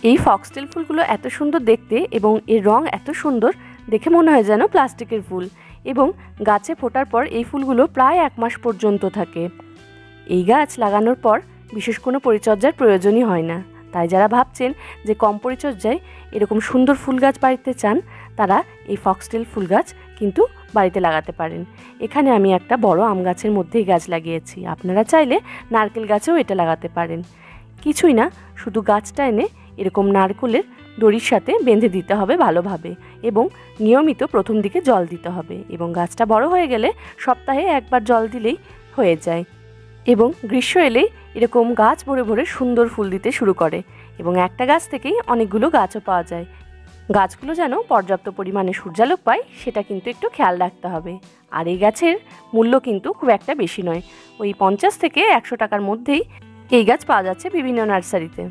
এই ফক্সটেল ফুলগুলো এত সুন্দর দেখতে এবং এর রং এত সুন্দর, দেখে মনে হয় যেন প্লাস্টিকের ফুল। এবং গাছে ফোটার পর এই ফুলগুলো প্রায় 1 মাস পর্যন্ত থাকে। এই গাছ লাগানোর পর বিশেষ কোনো পরিচর্যার প্রয়োজনই হয় না। তাই যারা ভাবছেন যে কম পরিচর্যায় এরকম সুন্দর ফুল গাছ বাড়িতে চান, তারা এই ফক্সটেল ফুল গাছ কিন্তু বাড়িতে লাগাতে পারেন। এখানে আমি একটা বড় আম গাছের মধ্যেই গাছ লাগিয়েছি। আপনারা চাইলে নারকেল গাছেও এটা লাগাতে পারেন। কিছুই না, শুধু গাছটা এনে এরকম নারকেলের দড়ির সাথে বেঁধে দিতে হবে ভালোভাবে এবং নিয়মিত প্রথম দিকে জল দিতে হবে। এবং গাছটা বড় হয়ে গেলে সপ্তাহে একবার জল দিলেই হয়ে যায়। এবং গ্রীষ্ম এলেই এরকম গাছ ভরে ভরে সুন্দর ফুল দিতে শুরু করে এবং একটা গাছ থেকেই অনেকগুলো গাছও পাওয়া যায়। গাছগুলো যেন পর্যাপ্ত পরিমাণে সূর্যালোক পায় সেটা কিন্তু একটু খেয়াল রাখতে হবে। আর এই গাছের মূল্য কিন্তু খুব একটা বেশি নয়, ওই 50 থেকে 100 টাকার মধ্যেই এই গাছ পাওয়া যাচ্ছে বিভিন্ন নার্সারিতে।